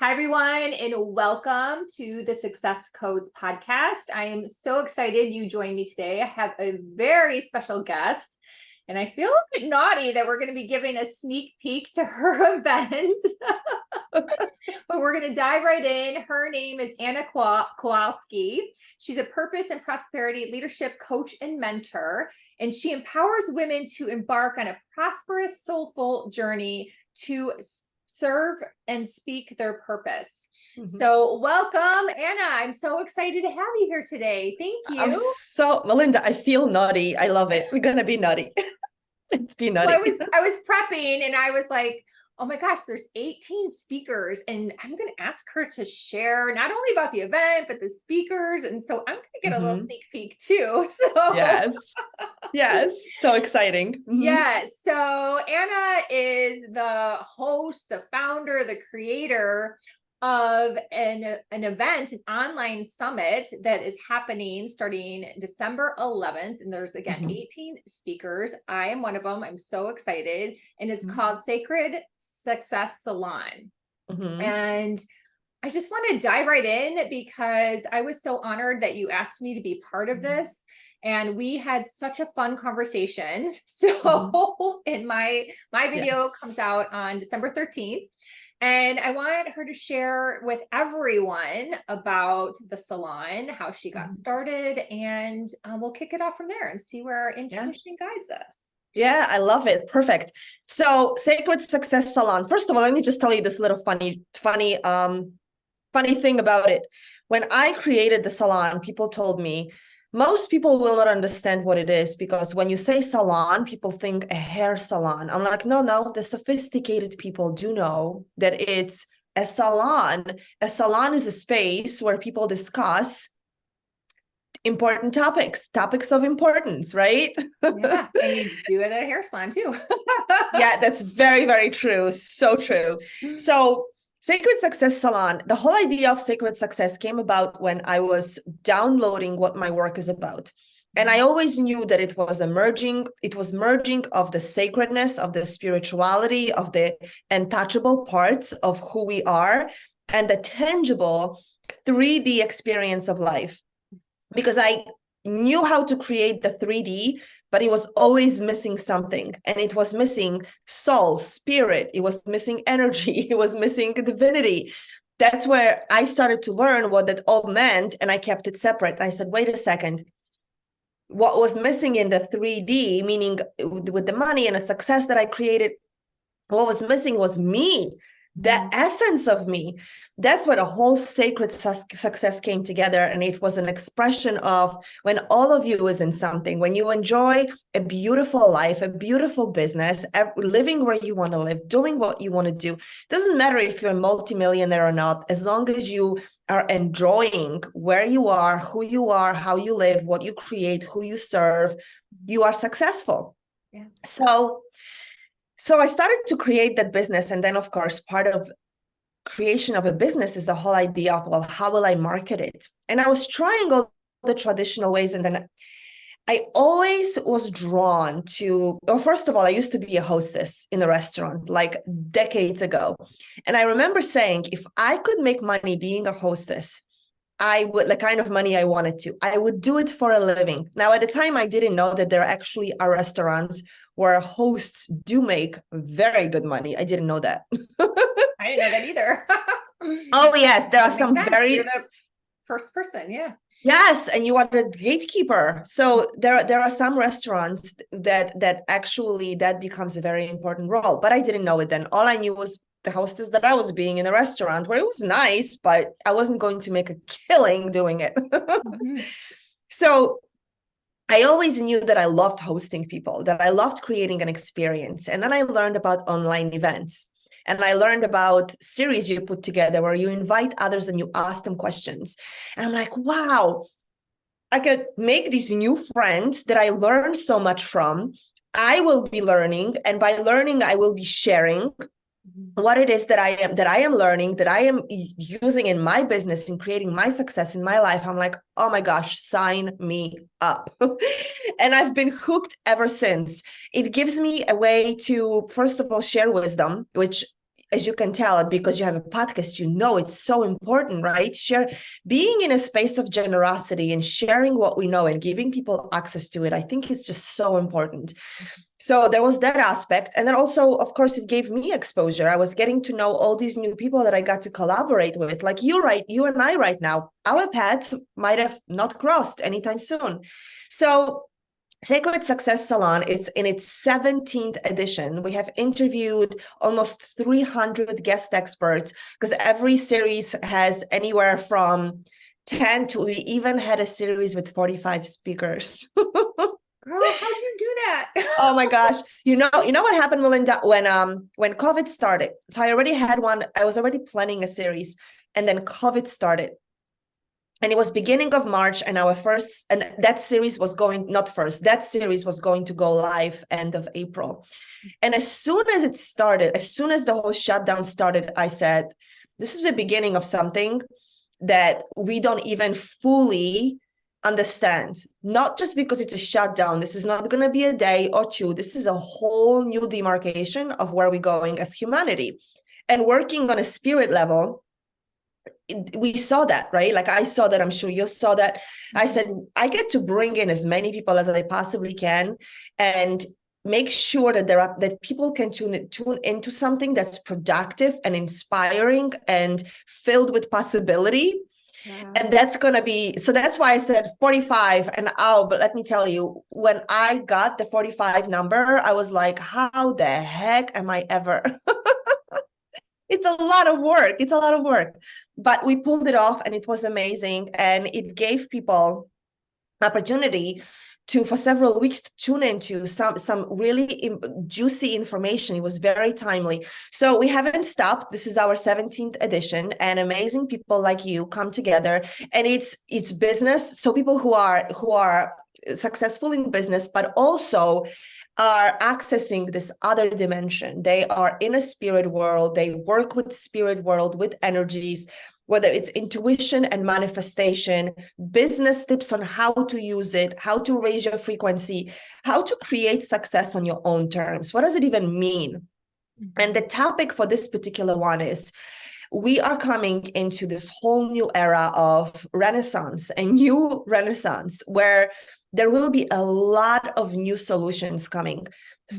Hi, everyone, and welcome to the Success Codes podcast. I am so excited you joined me today. I have a very special guest, and I feel a bit naughty that we're going to be giving a sneak peek to her event. But we're going to dive right in. Her name is Anna Kowalska. She's a purpose and prosperity leadership coach and mentor, and she empowers women to embark on a prosperous, soulful journey to serve and speak their purpose. So welcome, Anna. I'm so excited to have you here today. Thank you. Melinda, I feel naughty. I love it. We're going to be naughty. Let's be naughty. Well, I was prepping and I was like, oh my gosh, there's 18 speakers and I'm going to ask her to share not only about the event, but the speakers. And so I'm going to get a little sneak peek too. So yes. So exciting. Yes. So Anna is the host, the founder, the creator of an event, an online summit that is happening starting December 11th. And there's again 18 speakers. I am one of them. I'm so excited. And it's called Sacred Success Salon. And I just want to dive right in because I was so honored that you asked me to be part of this. And we had such a fun conversation. So and my video comes out on December 13th. And I wanted her to share with everyone about the salon, how she got started, and we'll kick it off from there and see where our intuition guides us. Yeah, I love it. Perfect. So Sacred Success Salon. First of all, let me just tell you this little funny thing about it. When I created the salon, people told me, most people will not understand what it is because when you say salon, people think a hair salon. I'm like, no, the sophisticated people do know that it's a salon. A salon is a space where people discuss important topics of importance, right? Yeah, and you do it at a hair salon too. Yeah, that's very, very true. So true. So Sacred Success Salon, the whole idea of Sacred Success came about when I was downloading what my work is about. And I always knew that it was merging of the sacredness, of the spirituality, of the untouchable parts of who we are, and the tangible 3D experience of life. Because I knew how to create the 3D, but it was always missing something. And it was missing soul, spirit. It was missing energy. It was missing divinity. That's where I started to learn what that all meant. And I kept it separate. I said, wait a second. What was missing in the 3D, meaning with the money and the success that I created, what was missing was me. The essence of me. That's where the whole sacred success came together. And it was an expression of when all of you is in something, when you enjoy a beautiful life, a beautiful business, living where you want to live, doing what you want to do. Doesn't matter if you're a multimillionaire or not, as long as you are enjoying where you are, who you are, how you live, what you create, who you serve, you are successful. Yeah. So I started to create that business. And then, of course, part of creation of a business is the whole idea of, well, how will I market it? And I was trying all the traditional ways. And then I always was drawn to, well, first of all, I used to be a hostess in a restaurant like decades ago. And I remember saying, if I could make money being a hostess, I would, the kind of money I wanted to, I would do it for a living. Now, at the time, I didn't know that there actually are restaurants where hosts do make very good money. I didn't know that. I didn't know that either. Oh, yes. There are some very... You're the first person, yeah. Yes, and you are the gatekeeper. So there are some restaurants that actually that becomes a very important role. But I didn't know it then. All I knew was the hostess that I was being in a restaurant where it was nice, but I wasn't going to make a killing doing it. So I always knew that I loved hosting people, that I loved creating an experience. And then I learned about online events. And I learned about series you put together where you invite others and you ask them questions. And I'm like, wow, I could make these new friends that I learned so much from. I will be learning. And by learning, I will be sharing what it is that I am learning, that I am using in my business and creating my success in my life. I'm like, oh my gosh, sign me up. And I've been hooked ever since. It gives me a way to, first of all, share wisdom, which as you can tell, because you have a podcast, it's so important, right? Being in a space of generosity and sharing what we know and giving people access to it, I think it's just so important. So there was that aspect. And then also, of course, it gave me exposure. I was getting to know all these new people that I got to collaborate with. Like you and I right now, our paths might have not crossed anytime soon. So Sacred Success Salon, it's in its 17th edition. We have interviewed almost 300 guest experts, because every series has anywhere from 10 to, we even had a series with 45 speakers. Girl, how do you do that? Oh my gosh. You know what happened, Melinda, when COVID started. So I already had one, I was already planning a series, and then COVID started. And it was beginning of March, and that series was going to go live end of April. And as soon as the whole shutdown started, I said, this is the beginning of something that we don't even fully understand. Not just because it's a shutdown. This is not going to be a day or two. This is a whole new demarcation of where we're going as humanity. And working on a spirit level, we saw that, right? Like I saw that, I'm sure you saw that. I said, I get to bring in as many people as I possibly can and make sure that that people can tune into something that's productive and inspiring and filled with possibility. Wow. And that's going to be, so that's why I said 45. And but let me tell you, when I got the 45 number, I was like, how the heck am I ever? It's a lot of work. But we pulled it off, and it was amazing. And it gave people opportunity for several weeks to tune into some really juicy information. It was very timely. So we haven't stopped. This is our 17th edition, and amazing people like you come together, and it's business. So people who are successful in business, but also are accessing this other dimension. They are in a spirit world. They work with spirit world, with energies, whether it's intuition and manifestation, business tips on how to use it, how to raise your frequency, how to create success on your own terms. What does it even mean? And the topic for this particular one is, we are coming into this whole new era of renaissance, a new renaissance, where there will be a lot of new solutions coming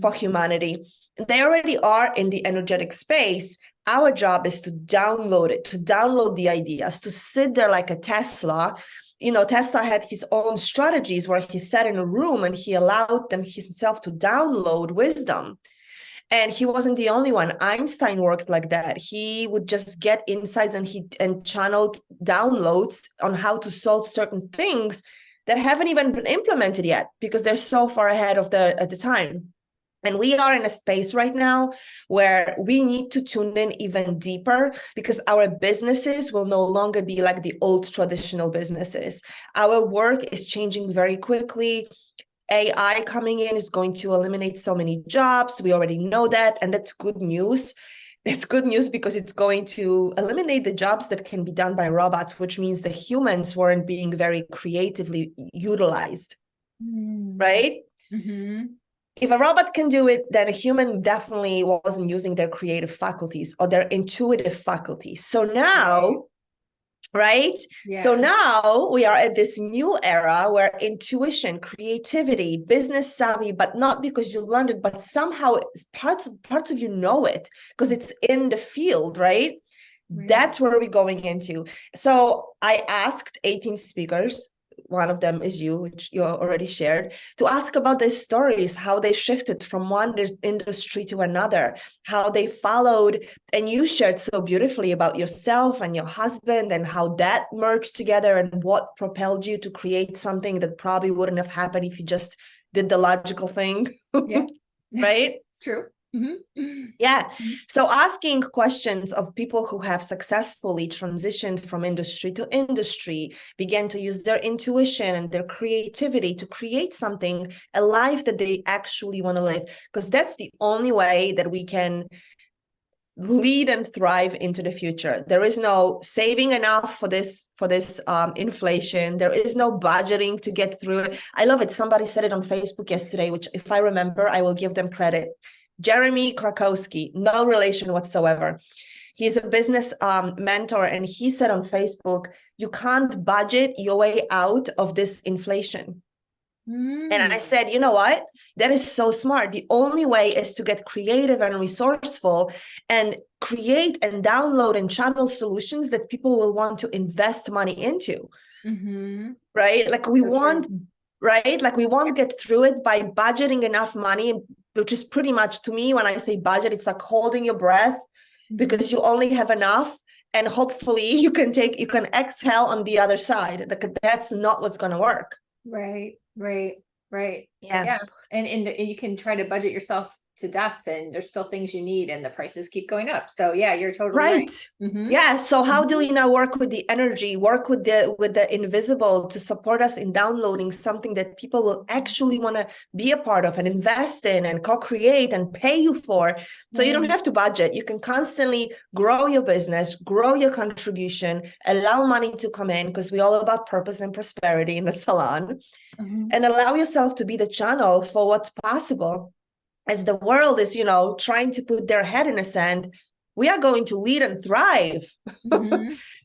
for humanity. They already are in the energetic space. Our job is to download it, to download the ideas, to sit there like a Tesla. Tesla had his own strategies where he sat in a room and he allowed them himself to download wisdom. And he wasn't the only one. Einstein worked like that. He would just get insights and channeled downloads on how to solve certain things that haven't even been implemented yet, because they're so far ahead of the time. And we are in a space right now where we need to tune in even deeper, because our businesses will no longer be like the old traditional businesses. Our work is changing very quickly. AI coming in is going to eliminate so many jobs. We already know that, and that's good news. It's good news because it's going to eliminate the jobs that can be done by robots, which means the humans weren't being very creatively utilized, right? Mm-hmm. If a robot can do it, then a human definitely wasn't using their creative faculties or their intuitive faculties. So now, right? Yeah. So now we are at this new era where intuition, creativity, business savvy, but not because you learned it, but somehow parts of you know it because it's in the field, right? That's where we're going into. So I asked 18 speakers, one of them is you, which you already shared, to ask about their stories, how they shifted from one industry to another, how they followed, and you shared so beautifully about yourself and your husband and how that merged together and what propelled you to create something that probably wouldn't have happened if you just did the logical thing. Yeah. Right? True. Mm-hmm. Yeah. So asking questions of people who have successfully transitioned from industry to industry, began to use their intuition and their creativity to create something, a life that they actually want to live, because that's the only way that we can lead and thrive into the future. There is no saving enough for this inflation. There is no budgeting to get through it. I love it. Somebody said it on Facebook yesterday, which if I remember, I will give them credit. Jeremy Krakowski, no relation whatsoever. He's a business mentor, and he said on Facebook, you can't budget your way out of this inflation. And I said, you know what? That is so smart. The only way is to get creative and resourceful and create and download and channel solutions that people will want to invest money into. Right? Like we want, right? Like we won't get through it by budgeting enough money, which is pretty much, to me, when I say budget, it's like holding your breath because you only have enough. And hopefully you can exhale on the other side. That's not what's going to work. Right. Yeah. And you can try to budget yourself to death, and there's still things you need, and the prices keep going up. So yeah, you're totally right. Yeah. So how do we now work with the energy, work with the invisible to support us in downloading something that people will actually want to be a part of and invest in and co-create and pay you for? So you don't have to budget. You can constantly grow your business, grow your contribution, allow money to come in, because we're all about purpose and prosperity in the salon, and allow yourself to be the channel for what's possible. As the world is, trying to put their head in the sand, we are going to lead and thrive.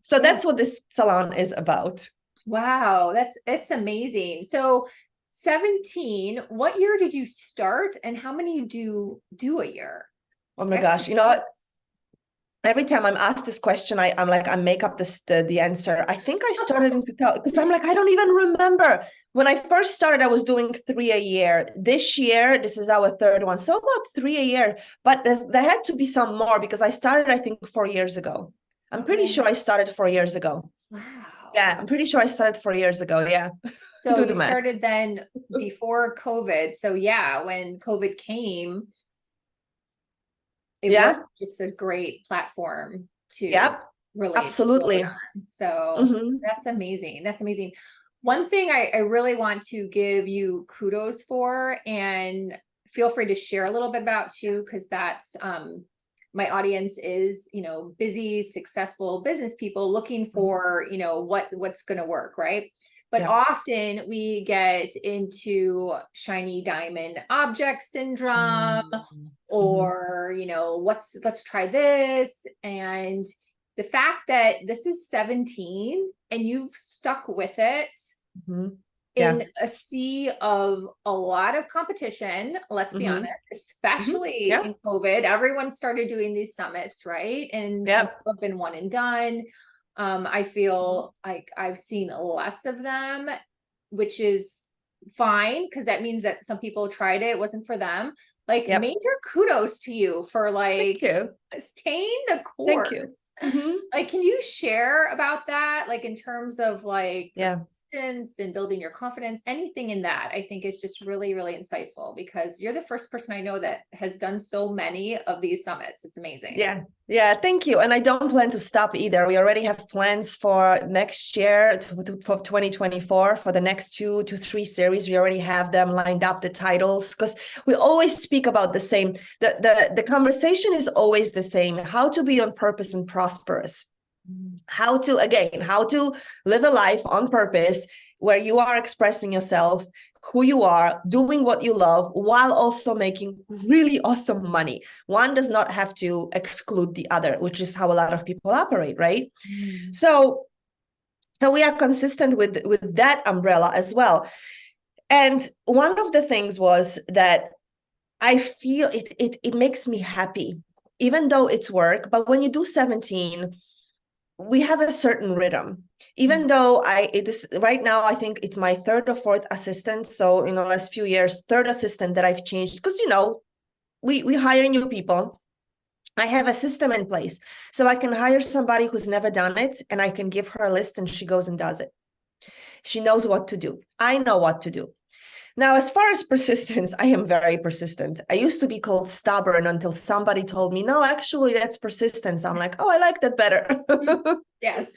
So that's what this salon is about. Wow, it's amazing. So 17, what year did you start, and how many do a year? Oh my gosh, every time I'm asked this question, I'm like, I make up the answer. I think I started in 2000, because I'm like, I don't even remember. When I first started, I was doing 3 a year. This year, this is our third one. So about 3 a year, but there had to be some more because I started, I think, 4 years ago. I'm pretty sure I started 4 years ago. Wow. Yeah, I'm pretty sure I started 4 years ago. Yeah. So you started then before COVID. So yeah, when COVID came, it was just a great platform to really absolutely on. So that's amazing. That's amazing. One thing I really want to give you kudos for, and feel free to share a little bit about too, because that's my audience is, busy, successful business people looking for, what's going to work, right? But often we get into shiny diamond object syndrome, or, let's try this. And the fact that this is 17 and you've stuck with it in a sea of a lot of competition, let's be honest, especially in COVID, everyone started doing these summits, right? And some people have been one and done. I feel like I've seen less of them, which is fine, because that means that some people tried it wasn't for them. Like major kudos to you for staying the course. Thank you. Like, can you share about that? Like in terms of persistence and building your confidence, anything in that, I think is just really, really insightful, because you're the first person I know that has done so many of these summits. It's amazing. Yeah, thank you. And I don't plan to stop either. We already have plans for next year, for 2024, for the next 2 to 3 series. We already have them lined up, the titles, because we always speak about the same. The conversation is always the same: how to be on purpose and prosperous. How to live a life on purpose, where you are expressing yourself, who you are, doing what you love, while also making really awesome money. One does not have to exclude the other, which is how a lot of people operate, right? So we are consistent with that umbrella as well. And one of the things was that I feel it makes me happy, even though it's work. But when you do 17, we have a certain rhythm. Even though right now, I think it's my 3rd or 4th assistant. So in the last few years, 3rd assistant that I've changed, because we hire new people. I have a system in place, so I can hire somebody who's never done it, and I can give her a list and she goes and does it. She knows what to do. I know what to do. Now, as far as persistence, I am very persistent. I used to be called stubborn until somebody told me, no, actually, that's persistence. I'm like, oh, I like that better. Yes.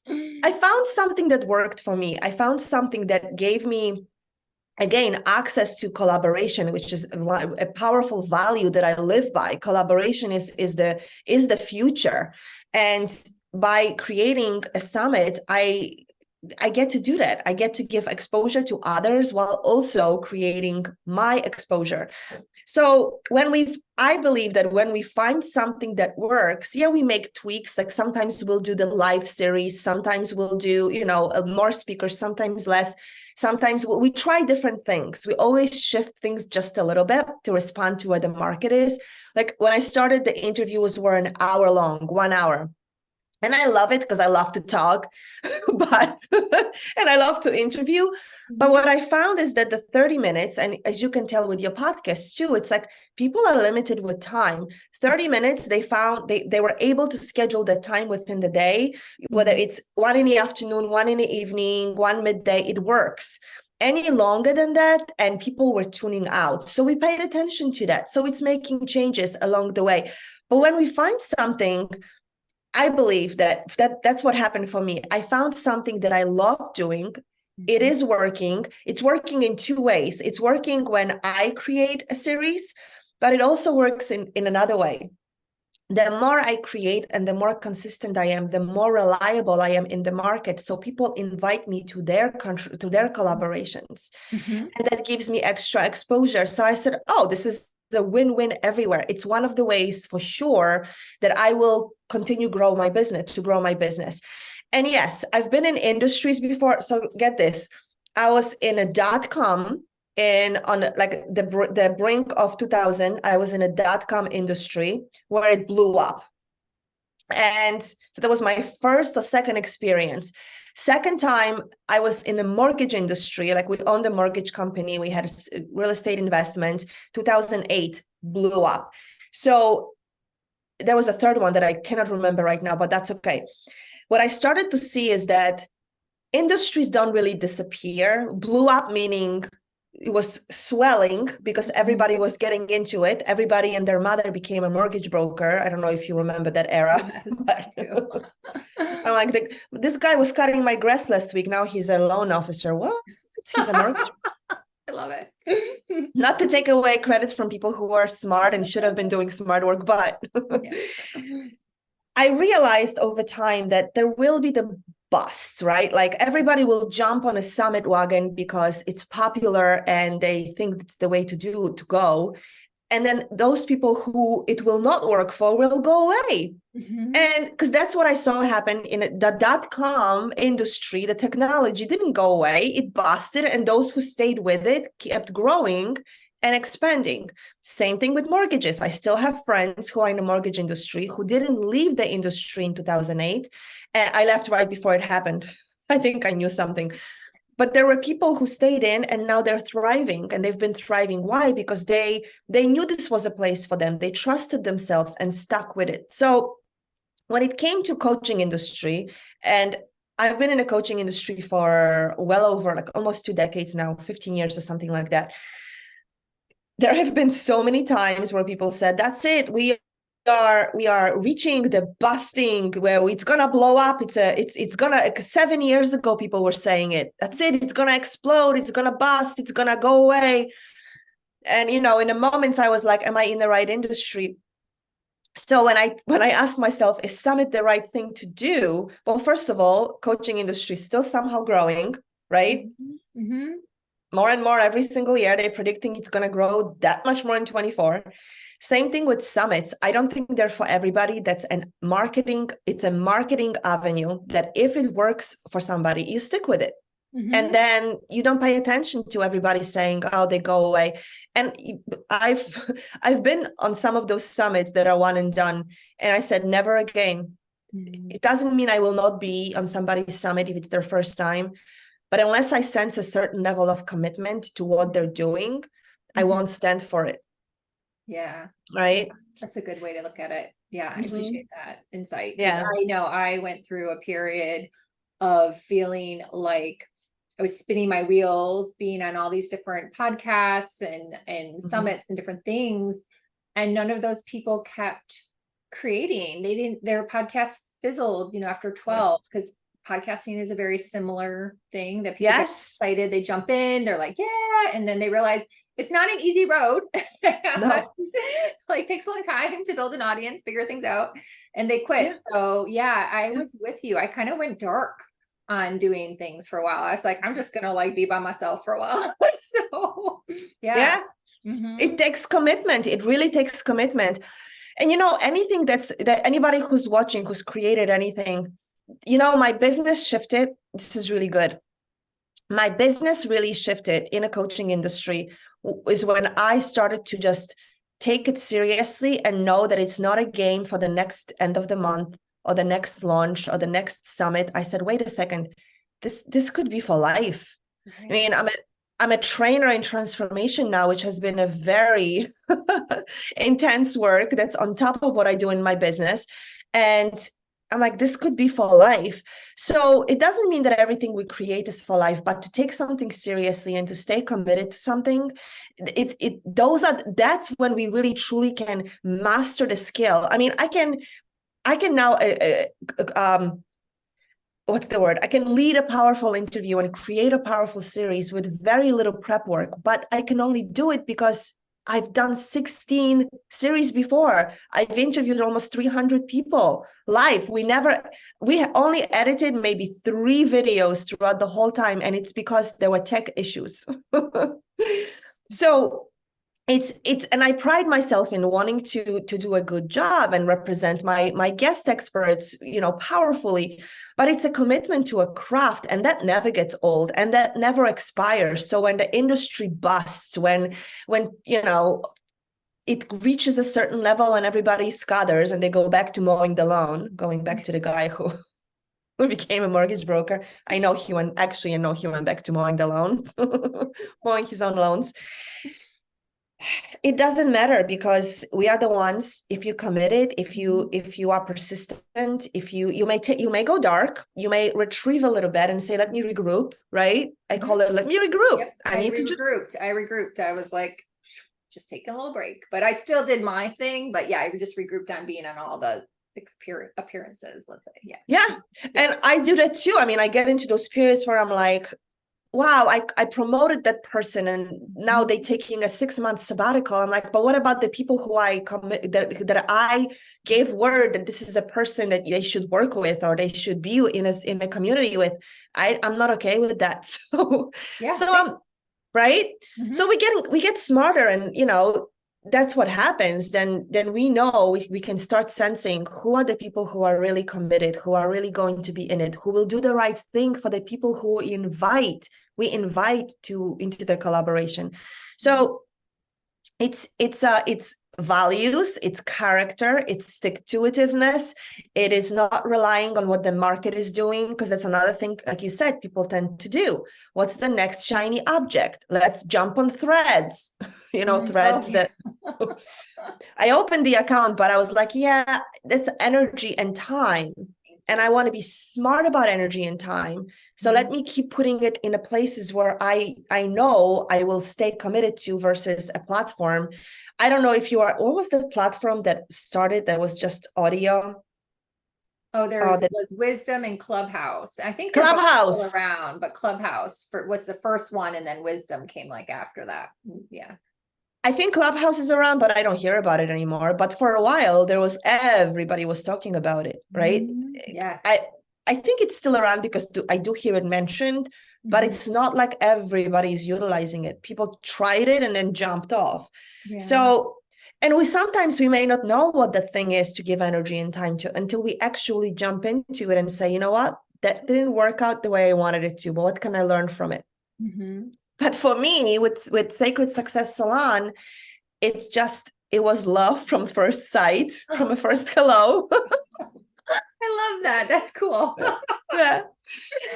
I found something that worked for me. I found something that gave me, again, access to collaboration, which is a powerful value that I live by. Collaboration is the future. And by creating a summit, I I get to do that. I get to give exposure to others while also creating my exposure. So I believe that when we find something that works, yeah, we make tweaks. Like sometimes we'll do the live series, sometimes we'll do, more speakers, sometimes less. Sometimes we try different things. We always shift things just a little bit to respond to where the market is. Like when I started, the interviews were an hour long, 1 hour. And I love it because I love to talk, but and I love to interview. But what I found is that the 30 minutes, and as you can tell with your podcast too, it's like people are limited with time. 30 minutes, they were able to schedule the time within the day, whether it's one in the afternoon, one in the evening, one midday, it works. Any longer than that, and people were tuning out. So we paid attention to that. So it's making changes along the way. But when we find something, I believe that's what happened for me. I found something that I love doing. It is working. It's working in two ways. It's working when I create a series, but it also works in another way. The more I create and the more consistent I am, the more reliable I am in the market. So people invite me to their country, to their collaborations. And that gives me extra exposure. So I said, oh, this is a win-win everywhere. It's one of the ways for sure that I will continue to grow my business. And yes, I've been in industries before. So get this, I was in a .com on like the brink of 2000. I was in a .com industry where it blew up. And so that was my first or second experience. Second time, I was in the mortgage industry. Like we owned a mortgage company. We had a real estate investment. 2008 blew up. So there was a third one that I cannot remember right now, but that's okay. What I started to see is that industries don't really disappear. Blew up meaning it was swelling because everybody was getting into it. Everybody and their mother became a mortgage broker. I don't know if you remember that era. Yes, I'm like, this guy was cutting my grass last week. Now he's a loan officer. What? He's a mortgage. I love it. Not to take away credit from people who are smart and should have been doing smart work, but I realized over time that there will be the busts, right? Like everybody will jump on a summit wagon because it's popular and they think it's the way to go. And then those people who it will not work for will go away. And because that's what I saw happen in the .com industry. The technology didn't go away, it busted, and those who stayed with it kept growing and expanding. Same thing with mortgages. I still have friends who are in the mortgage industry who didn't leave the industry in 2008. And I left right before it happened. I think I knew something. But there were people who stayed in and now they're thriving, and they've been thriving. Why? Because they knew this was a place for them. They trusted themselves and stuck with it. So when it came to coaching industry, and I've been in a coaching industry for well over like almost 2 decades now, 15 years or something like that. There have been so many times where people said, that's it. We are reaching the busting where it's gonna blow up. It's gonna, like 7 years ago, people were saying it. That's it. It's gonna explode. It's gonna bust. It's gonna go away. And, in the moments I was like, am I in the right industry? So when I asked myself, is Summit the right thing to do? Well, first of all, coaching industry is still somehow growing, right? More and more every single year. They're predicting it's going to grow that much more in 24. Same thing with summits. I don't think they're for everybody. It's a marketing avenue that if it works for somebody, you stick with it. And then you don't pay attention to everybody saying, oh, they go away. And I've been on some of those summits that are one and done. And I said, never again. It doesn't mean I will not be on somebody's summit if it's their first time. But unless I sense a certain level of commitment to what they're doing, I won't stand for it. Yeah. Right. That's a good way to look at it. Yeah. I appreciate that insight. Yeah. I know I went through a period of feeling like I was spinning my wheels, being on all these different podcasts and summits and different things. And none of those people kept creating. Their podcast fizzled, after 12, because podcasting is a very similar thing that people get excited. They jump in, they're like, yeah. And then they realize it's not an easy road. No. Like takes a long time to build an audience, figure things out, and they quit. Yeah. So yeah, I was with you. I kind of went dark on doing things for a while. I was like, I'm just gonna like be by myself for a while. So yeah. Yeah. It takes commitment. It really takes commitment. And anything that anybody who's watching, who's created anything, my business shifted. This is really good. My business really shifted in a coaching industry is when I started to just take it seriously and know that it's not a game for the next end of the month or the next launch or the next summit. I said, wait a second, this could be for life. Right. I mean, I'm a trainer in transformation now, which has been a very intense work that's on top of what I do in my business. And I'm like, this could be for life. So it doesn't mean that everything we create is for life, but to take something seriously and to stay committed to something, that's when we really truly can master the skill. I mean, I can now, what's the word? I can lead a powerful interview and create a powerful series with very little prep work, but I can only do it because I've done 16 series before. I've interviewed almost 300 people live. We only edited maybe 3 videos throughout the whole time. And it's because there were tech issues. So and I pride myself in wanting to do a good job and represent my guest experts, powerfully. But it's a commitment to a craft, and that never gets old and that never expires. So when the industry busts, when it reaches a certain level and everybody scatters and they go back to mowing the lawn, going back to the guy who became a mortgage broker. I know he went back to mowing the lawn, mowing his own loans. It doesn't matter, because we are the ones, if you committed, if you are persistent, if you may go dark, you may retrieve a little bit and say, let me regroup, right? I call it, let me regroup. Yep. I regrouped. I was like, just taking a little break, but I still did my thing. But yeah, I just regrouped on being on all the appearances, let's say. Yeah. And I do that too. I mean, I get into those periods where I'm like, wow, I promoted that person and now they're taking a 6-month sabbatical. I'm like, but what about the people who that I gave word that this is a person that they should work with or they should be in a community with? I'm not okay with that. So right. Mm-hmm. So we get smarter, and that's what happens. Then we know we can start sensing who are the people who are really committed, who are really going to be in it, who will do the right thing for the people who we invite into the collaboration. So it's values, it's character, it's stick-to-itiveness. It is not relying on what the market is doing, because that's another thing, like you said, people tend to do. What's the next shiny object? Let's jump on Threads. Threads that I opened the account, but I was like, yeah, that's energy and time. And I want to be smart about energy and time. So let me keep putting it in the places where I know I will stay committed to, versus a platform. I don't know if what was the platform that started that was just audio? Oh, was Wisdom and Clubhouse. I think Clubhouse still around, but Clubhouse was the first one, and then Wisdom came like after that. Yeah. I think Clubhouse is around, but I don't hear about it anymore. But for a while, everybody was talking about it, right? Yes. I think it's still around because I do hear it mentioned, but it's not like everybody's utilizing it. People tried it and then jumped off. Yeah. So, and sometimes we may not know what the thing is to give energy and time to until we actually jump into it and say, you know what, that didn't work out the way I wanted it to, but what can I learn from it? Mm-hmm. But for me, with Sacred Success Salon, it was love from first sight, from a first hello. I love that. That's cool. Yeah.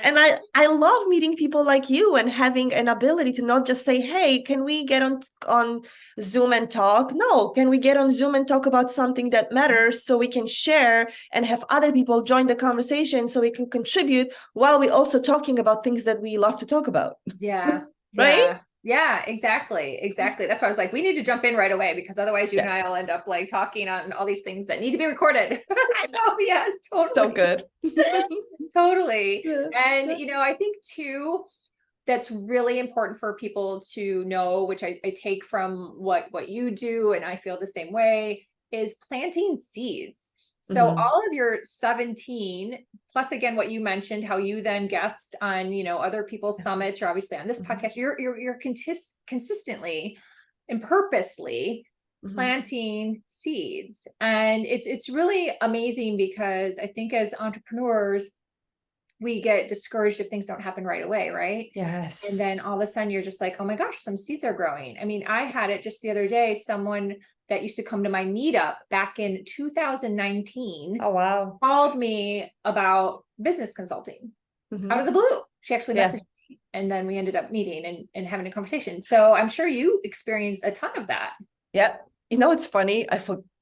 And I love meeting people like you and having an ability to not just say, hey, can we get on Zoom and talk? No, can we get on Zoom and talk about something that matters, so we can share and have other people join the conversation so we can contribute while we're also talking about things that we love to talk about. Yeah. Right? Yeah, exactly. That's why I was like, we need to jump in right away, because otherwise you and I will end up like talking on all these things that need to be recorded. So yes, totally. So good. Totally. Yeah. And, I think too, that's really important for people to know, which I take from what you do, and I feel the same way, is planting seeds. So all of your 17, plus again, what you mentioned, how you then guest on, other people's summits, you're obviously on this podcast, you're consistently and purposely planting seeds. And it's really amazing, because I think as entrepreneurs, we get discouraged if things don't happen right away, right? Yes. And then all of a sudden you're just like, oh my gosh, some seeds are growing. I mean, I had it just the other day, someone that used to come to my meetup back in 2019 Oh, wow. called me about business consulting out of the blue. She actually messaged me, and then we ended up meeting and having a conversation. So I'm sure you experienced a ton of that. Yeah. It's funny.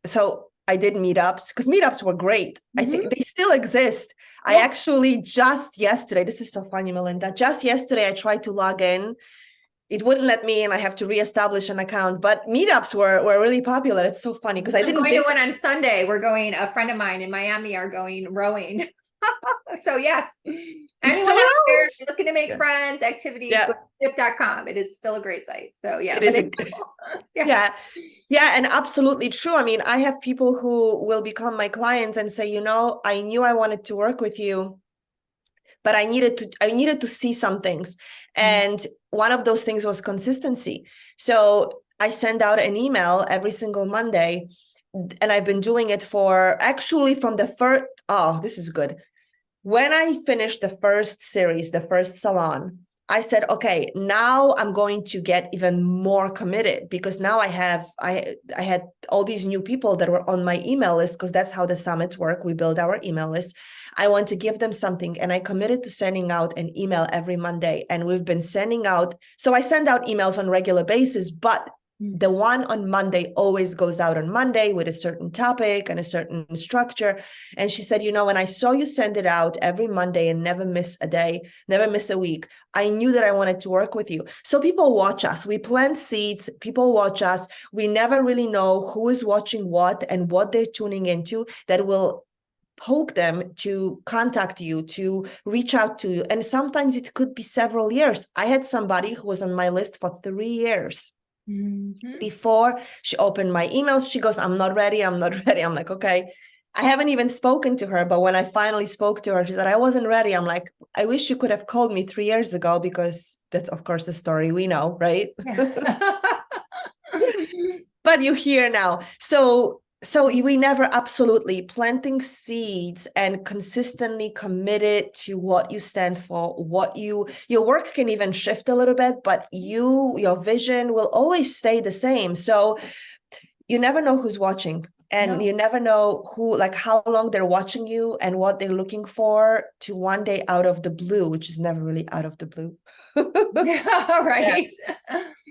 So I did meetups, because meetups were great. I think they still exist. I actually just yesterday, this is so funny, Melinda, just yesterday, I tried to log in. It wouldn't let me, and I have to reestablish an account. But meetups were really popular. It's so funny, because I didn't going to one on Sunday. A friend of mine in Miami are going rowing. So yes, anyone out there looking to make friends, activities, ship.com. It is still a great site. So yeah, it is. Yeah, and absolutely true. I mean, I have people who will become my clients and say, I knew I wanted to work with you, but I needed to see some things. And one of those things was consistency. So I send out an email every single Monday, and I've been doing it from the first, this is good. When I finished the first series, the first salon, I said, okay, now I'm going to get even more committed, because now I had all these new people that were on my email list, because that's how the summits work. We build our email list. I want to give them something. And I committed to sending out an email every Monday. And we've been sending out, so I send out emails on a regular basis, but the one on Monday always goes out on Monday with a certain topic and a certain structure. And she said, when I saw you send it out every Monday and never miss a day, never miss a week, I knew that I wanted to work with you. So people watch us. We plant seeds. People watch us. We never really know who is watching what and what they're tuning into that will poke them to contact you, to reach out to you. And sometimes it could be several years. I had somebody who was on my list for 3 years. Before she opened my emails, she goes, I'm not ready. I'm like, okay. I haven't even spoken to her, but when I finally spoke to her, she said, I wasn't ready. I'm like, I wish you could have called me 3 years ago, because that's, of course, the story we know, right? But you're here now. So we never, absolutely, planting seeds and consistently committed to what you stand for, your work can even shift a little bit, but your vision will always stay the same. So you never know who's watching, and you never know how long they're watching you and what they're looking for, to one day out of the blue, which is never really out of the blue. Right.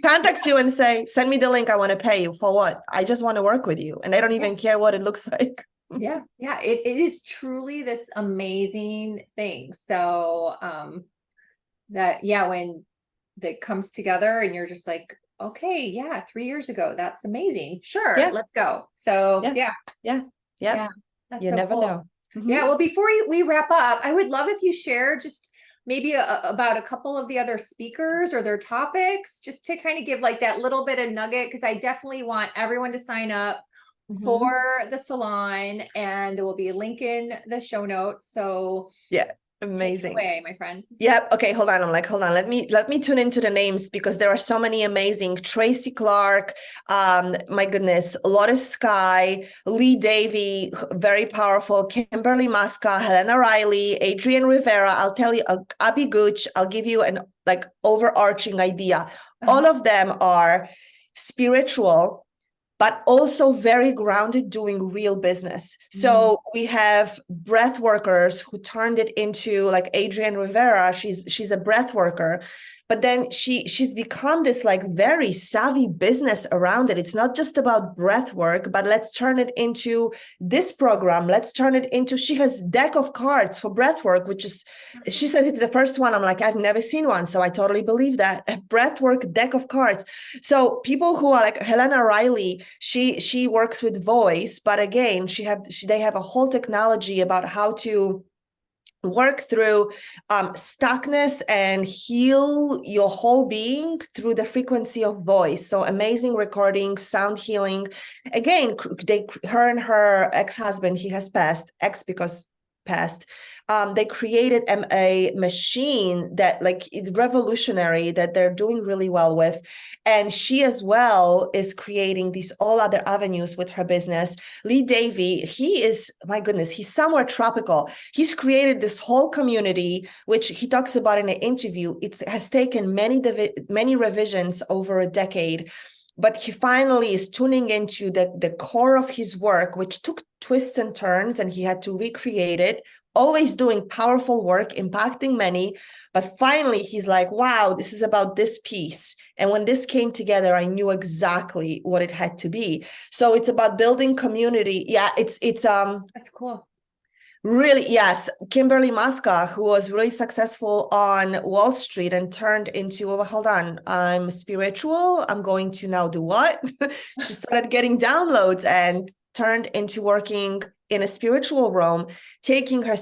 Contact you and say, send me the link. I want to pay you for what? I just want to work with you. And I don't even care what it looks like. Yeah. It is truly this amazing thing. So when that comes together and you're just like, okay, 3 years ago, that's amazing. Sure, let's go. So Yeah. That's you so never cool. know. Yeah. Well, before we wrap up, I would love if you share just maybe about a couple of the other speakers or their topics, just to kind of give like that little bit of nugget, because I definitely want everyone to sign up for the salon, and there will be a link in the show notes. So amazing. Take it away, my friend. Okay, hold on. Let me tune into the names, because there are so many amazing. Tracy Clark, my goodness, Lotus Sky, Lee Davy, very powerful, Kimberly Masca, Helena Riley, Adrienne Rivera. I'll tell you, Abby Gooch, I'll give you an overarching idea. All of them are spiritual, but also very grounded, doing real business. So we have breath workers who turned it into, like Adrienne Rivera, she's a breath worker, but then she's become this very savvy business around it. It's not just about breath work, but let's turn it into this program. Let's turn it into, she has deck of cards for breath work, which is, she says it's the first one. I'm like, I've never seen one. So I totally believe that. A breath work deck of cards. So people who are like Helena Riley, she works with voice, but again, they have a whole technology about how to work through stuckness and heal your whole being through the frequency of voice. So amazing recording, sound healing. Again, her and her ex-husband, he has passed, because passed. They created a machine that like revolutionary that they're doing really well with. And she as well is creating these all other avenues with her business. Lee Davy, he is, my goodness, he's somewhere tropical. He's created this whole community, which he talks about in an interview. It has taken many revisions over a decade, but he finally is tuning into the core of his work, which took twists and turns, and he had to recreate it, always doing powerful work, impacting many. But finally, he's like, wow, this is about this piece. And when this came together, I knew exactly what it had to be. So it's about building community. Yeah, it's That's cool. Really, yes. Kimberly Muska, who was really successful on Wall Street and turned into, oh, hold on, I'm spiritual. I'm going to now do what? She started getting downloads and turned into working in a spiritual realm, taking her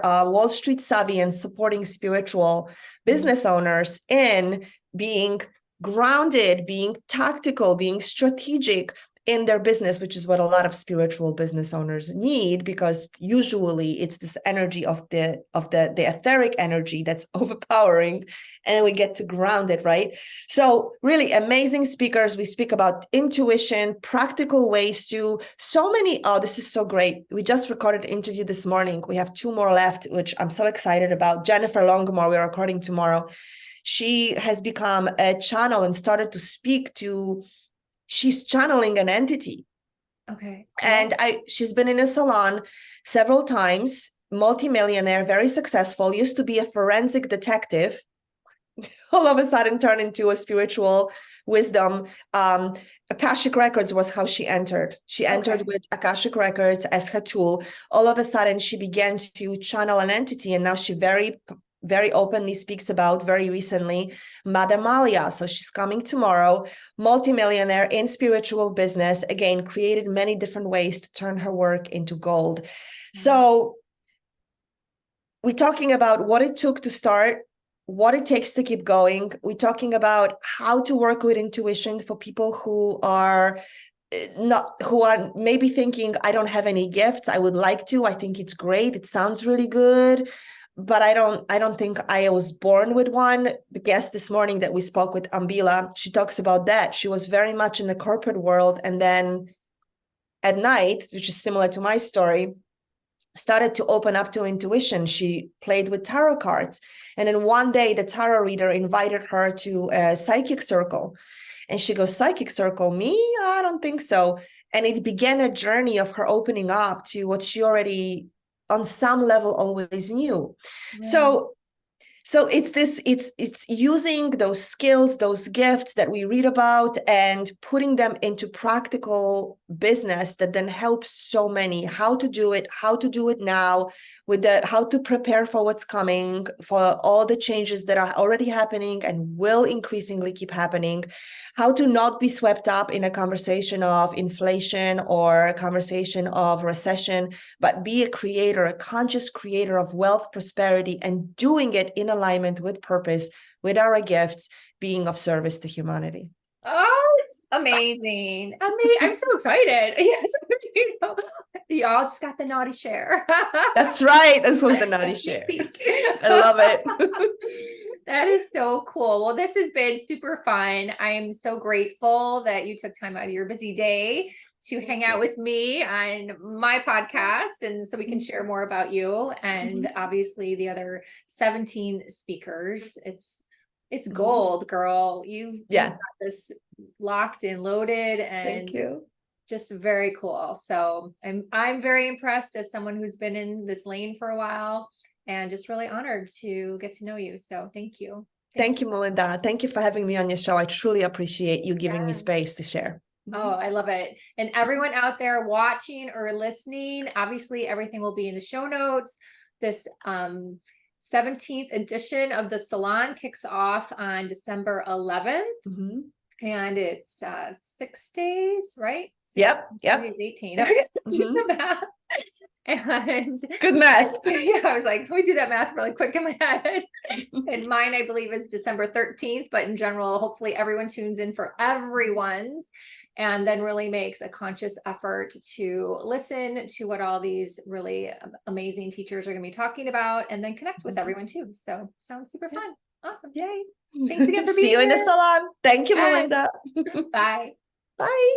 Wall Street savvy and supporting spiritual business owners in being grounded, being tactical, being strategic in their business, which is what a lot of spiritual business owners need, because usually it's this energy of the etheric energy that's overpowering, and we get to ground it, right? So really amazing speakers. We speak about intuition, practical ways to so many. Oh, this is so great. We just recorded an interview this morning. We have 2 more left, which I'm so excited about. Jennifer Longmore, we're recording tomorrow. She has become a channel and started to speak to, she's channeling an entity. Okay. And she's been in a salon several times, multimillionaire, very successful, used to be a forensic detective, all of a sudden turned into a spiritual wisdom. Akashic Records was how she entered. She entered with Akashic Records as her tool. All of a sudden, she began to channel an entity, and now she very openly speaks about, very recently, Mother Malia. So she's coming tomorrow, multimillionaire in spiritual business, again, created many different ways to turn her work into gold. So we're talking about what it took to start, what it takes to keep going. We're talking about how to work with intuition for people who are maybe thinking, I don't have any gifts. I would like to. I think it's great. It sounds really good, but I don't think I was born with one. The guest this morning that we spoke with, Ambila, she talks about that. She was very much in the corporate world, and then at night, which is similar to my story, started to open up to intuition. She played with tarot cards. And then one day the tarot reader invited her to a psychic circle. And she goes, psychic circle, me? I don't think so. And it began a journey of her opening up to what she already on some level always knew. Yeah. So it's using those skills, those gifts that we read about, and putting them into practical business that then helps so many. How to do it now, with how to prepare for what's coming, for all the changes that are already happening and will increasingly keep happening. How to not be swept up in a conversation of inflation or a conversation of recession, but be a creator, a conscious creator of wealth, prosperity, and doing it in alignment with purpose, with our gifts, being of service to humanity. Oh, it's amazing. I'm so excited. Yes. Y'all just got the naughty share. That's right. This was the naughty share. I love it. That is so cool. Well, this has been super fun. I am so grateful that you took time out of your busy day to hang out with me on my podcast, and so we can share more about you and obviously the other 17 speakers. It's gold, girl. You've got this locked and loaded, and thank you. Just very cool. So I'm very impressed as someone who's been in this lane for a while, and just really honored to get to know you. So thank you. Thank you, Melinda. Thank you for having me on your show. I truly appreciate you giving me space to share. Oh, I love it. And everyone out there watching or listening, obviously everything will be in the show notes. This 17th edition of the salon kicks off on December 11th. And it's 6 days, right? 6 Yep. days, 18. Okay. And Good math. yeah, I was like, let me do that math really quick in my head. And mine, I believe, is December 13th, but in general, hopefully everyone tunes in for everyone's and then really makes a conscious effort to listen to what all these really amazing teachers are going to be talking about and then connect with everyone too. So sounds super fun. Awesome. Yay. Thanks again for being See you in the here. salon. Thank you, Yes. Melinda. Bye. Bye.